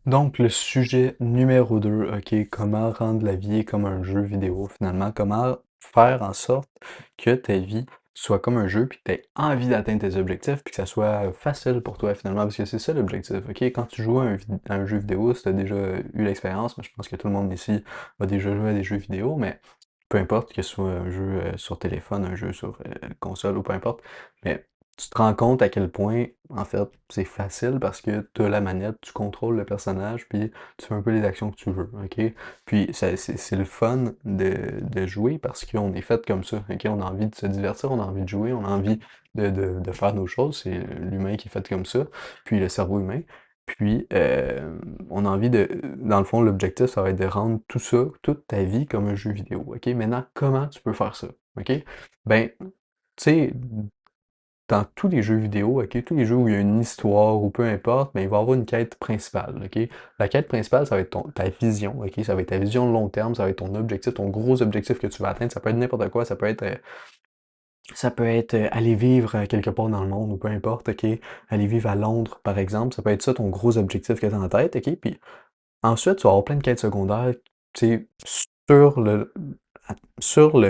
Donc, le sujet numéro 2, OK, comment rendre la vie comme un jeu vidéo finalement? Comment faire en sorte que ta vie soit comme un jeu, puis que tu aies envie d'atteindre tes objectifs, puis que ça soit facile pour toi finalement, parce que c'est ça l'objectif, OK? Quand tu joues à un jeu vidéo, si tu as déjà eu l'expérience, mais je pense que tout le monde ici a déjà joué à des jeux vidéo, mais peu importe que ce soit un jeu sur téléphone, un jeu sur console ou peu importe, mais tu te rends compte à quel point, en fait, c'est facile parce que tu as la manette, tu contrôles le personnage, puis tu fais un peu les actions que tu veux, OK? Puis c'est le fun de jouer parce qu'on est fait comme ça, OK? On a envie de se divertir, on a envie de jouer, on a envie de faire nos choses, c'est l'humain qui est fait comme ça, puis le cerveau humain. Puis, on a envie de... Dans le fond, l'objectif, ça va être de rendre tout ça, toute ta vie, comme un jeu vidéo, OK? Maintenant, comment tu peux faire ça, OK? Ben, tu sais, dans tous les jeux vidéo, OK, tous les jeux où il y a une histoire ou peu importe, mais il va y avoir une quête principale, OK? La quête principale, ça va être ta vision, OK? Ça va être ta vision de long terme, ça va être ton objectif, ton gros objectif que tu vas atteindre. Ça peut être n'importe quoi, ça peut être aller vivre quelque part dans le monde ou peu importe, OK? Aller vivre à Londres, par exemple, ça peut être ça ton gros objectif que tu as en tête, OK? Puis ensuite, tu vas avoir plein de quêtes secondaires, tu sais, sur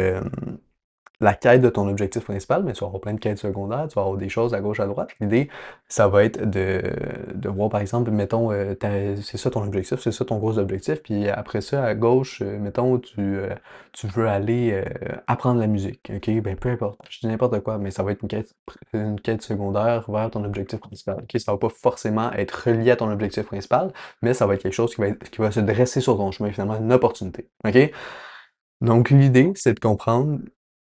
la quête de ton objectif principal, mais tu vas avoir plein de quêtes secondaires, tu vas avoir des choses à gauche, à droite. L'idée, ça va être de voir, par exemple, mettons, c'est ça ton objectif, c'est ça ton gros objectif, puis après ça, à gauche, mettons, tu veux aller apprendre la musique, ok? Ben, peu importe, je dis n'importe quoi, mais ça va être une quête secondaire vers ton objectif principal, ok? Ça va pas forcément être relié à ton objectif principal, mais ça va être quelque chose qui va se dresser sur ton chemin, finalement, une opportunité, ok? Donc, l'idée, c'est de comprendre,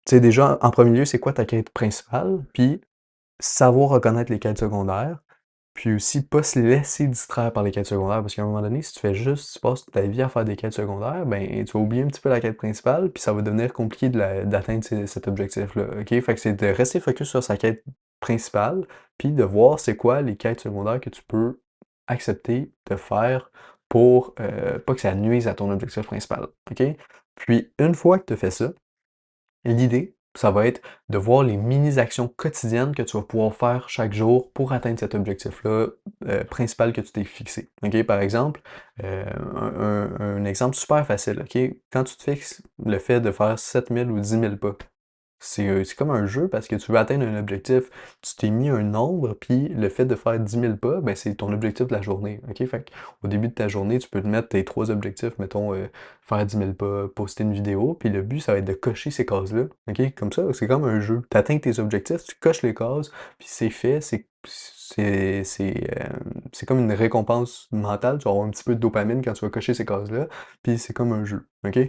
tu sais, déjà, en premier lieu, c'est quoi ta quête principale, puis savoir reconnaître les quêtes secondaires, puis aussi pas se laisser distraire par les quêtes secondaires, parce qu'à un moment donné, si tu fais juste, tu passes toute ta vie à faire des quêtes secondaires, ben, tu vas oublier un petit peu la quête principale, puis ça va devenir compliqué d'atteindre cet objectif-là, ok? Fait que c'est de rester focus sur sa quête principale, puis de voir c'est quoi les quêtes secondaires que tu peux accepter de faire pour pas que ça nuise à ton objectif principal, ok? Puis, une fois que tu as fait ça, l'idée, ça va être de voir les mini-actions quotidiennes que tu vas pouvoir faire chaque jour pour atteindre cet objectif-là principal que tu t'es fixé. OK? Par exemple, un exemple super facile. OK? Quand tu te fixes le fait de faire 7000 ou 10 000 pas, c'est comme un jeu parce que tu veux atteindre un objectif. Tu t'es mis un nombre, puis le fait de faire 10 000 pas, ben, c'est ton objectif de la journée. OK? Fait au début de ta journée, tu peux te mettre tes trois objectifs, mettons, faire 10 000 pas, poster une vidéo, puis le but, ça va être de cocher ces cases-là. OK? Comme ça, c'est comme un jeu. Tu atteins tes objectifs, tu coches les cases, puis c'est fait, c'est comme une récompense mentale. Tu vas avoir un petit peu de dopamine quand tu vas cocher ces cases-là, puis c'est comme un jeu. OK?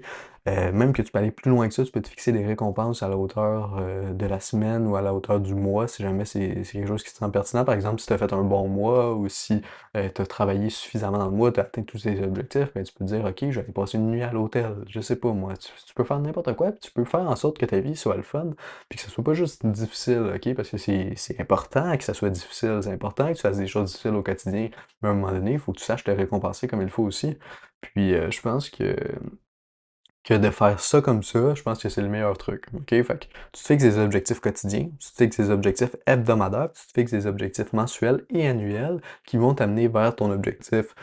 Même que tu peux aller plus loin que ça, tu peux te fixer des récompenses à la hauteur de la semaine ou à la hauteur du mois, si jamais c'est quelque chose qui te semble pertinent. Par exemple, si tu as fait un bon mois ou si tu as travaillé suffisamment dans le mois, tu as atteint tous tes objectifs, ben, tu peux te dire, OK, je vais aller passer une nuit à l'hôtel. Je sais pas, moi. Tu peux faire n'importe quoi, puis tu peux faire en sorte que ta vie soit le fun, puis que ce soit pas juste difficile, OK? Parce que c'est important que ça soit difficile, c'est important que tu fasses des choses difficiles au quotidien, mais à un moment donné, il faut que tu saches te récompenser comme il faut aussi. Puis je pense que de faire ça comme ça, je pense que c'est le meilleur truc. OK? Fait que tu te fixes des objectifs quotidiens, tu te fixes des objectifs hebdomadaires, tu te fixes des objectifs mensuels et annuels qui vont t'amener vers ton objectif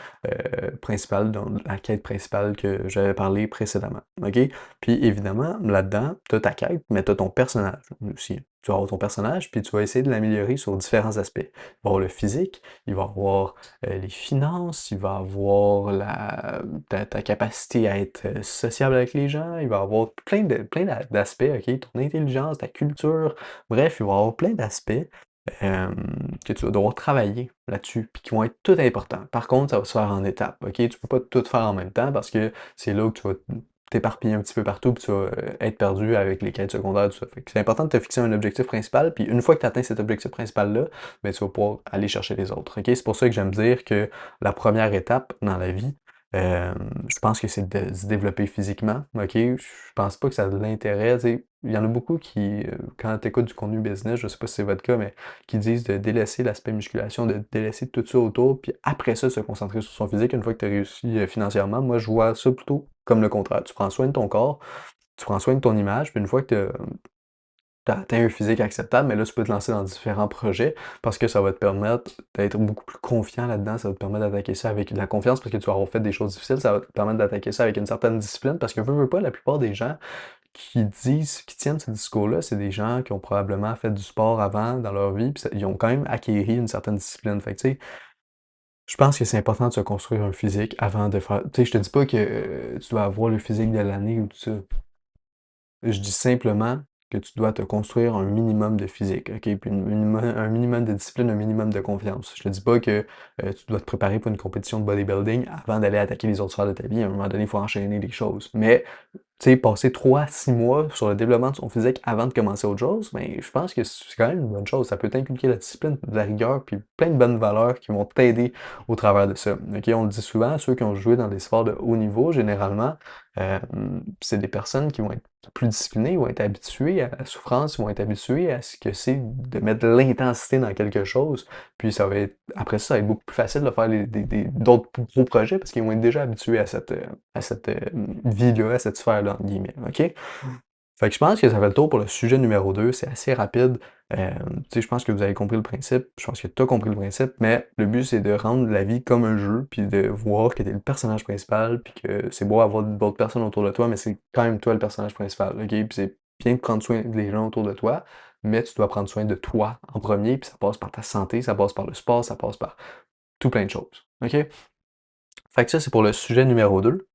principal, donc la quête principale que j'avais parlé précédemment. OK? Puis évidemment, là-dedans, tu as ta quête, mais tu as ton personnage aussi. Tu vas avoir ton personnage, puis tu vas essayer de l'améliorer sur différents aspects. Il va avoir le physique, il va avoir les finances, il va avoir ta capacité à être sociable avec les gens, il va avoir d'aspects, ok? Ton intelligence, ta culture, bref, il va avoir plein d'aspects euh, que tu vas devoir travailler là-dessus, puis qui vont être tout importants. Par contre, ça va se faire en étapes, ok? Tu peux pas tout faire en même temps parce que c'est là que tu vas t'éparpiller un petit peu partout, puis tu vas être perdu avec les quêtes secondaires, tout ça. Fait que c'est important de te fixer un objectif principal, puis une fois que tu atteins cet objectif principal-là, ben, tu vas pouvoir aller chercher les autres. Ok? C'est pour ça que j'aime dire que la première étape dans la vie, euh, je pense que c'est de se développer physiquement. Ok? Je pense pas que ça a de l'intérêt. Tu sais, il y en a beaucoup qui, quand tu écoutes du contenu business, je sais pas si c'est votre cas, mais qui disent de délaisser l'aspect musculation, de délaisser tout ça autour, puis après ça, se concentrer sur son physique une fois que tu as réussi financièrement. Moi, je vois ça plutôt comme le contraire. Tu prends soin de ton corps, tu prends soin de ton image, puis une fois que tu as atteint un physique acceptable, mais là, tu peux te lancer dans différents projets parce que ça va te permettre d'être beaucoup plus confiant là-dedans, ça va te permettre d'attaquer ça avec de la confiance parce que tu vas avoir fait des choses difficiles, ça va te permettre d'attaquer ça avec une certaine discipline parce que veux pas, la plupart des gens qui tiennent ce discours-là, c'est des gens qui ont probablement fait du sport avant dans leur vie, puis ils ont quand même acquéri une certaine discipline. Fait que, tu sais, je pense que c'est important de se construire un physique avant de faire. Tu sais, je te dis pas que tu dois avoir le physique de l'année ou tout ça. Je dis simplement que tu dois te construire un minimum de physique, OK? Puis un minimum de discipline, un minimum de confiance. Je te dis pas que tu dois te préparer pour une compétition de bodybuilding avant d'aller attaquer les autres sphères de ta vie. À un moment donné, il faut enchaîner les choses. Mais tu sais, passer 3 à 6 mois sur le développement de son physique avant de commencer autre chose, ben, je pense que c'est quand même une bonne chose. Ça peut t'inculquer la discipline, de la rigueur, puis plein de bonnes valeurs qui vont t'aider au travers de ça. OK? On le dit souvent, ceux qui ont joué dans des sports de haut niveau, généralement, euh, c'est des personnes qui vont être plus disciplinés, vont être habitués à la souffrance, ils vont être habitués à ce que c'est de mettre de l'intensité dans quelque chose. Puis ça va être, après ça, ça va être beaucoup plus facile de faire d'autres gros projets parce qu'ils vont être déjà habitués à cette vie-là, à cette sphère-là, entre guillemets. OK? Fait que je pense que ça fait le tour pour le sujet numéro 2. C'est assez rapide. Tu sais, je pense que vous avez compris le principe. Je pense que tu as compris le principe, mais le but, c'est de rendre la vie comme un jeu, puis de voir que tu es le personnage principal, puis que c'est beau avoir d'autres personnes autour de toi, mais c'est quand même toi le personnage principal. OK? Puis c'est bien de prendre soin des gens autour de toi, mais tu dois prendre soin de toi en premier, puis ça passe par ta santé, ça passe par le sport, ça passe par tout plein de choses. OK? Fait que ça, c'est pour le sujet numéro 2.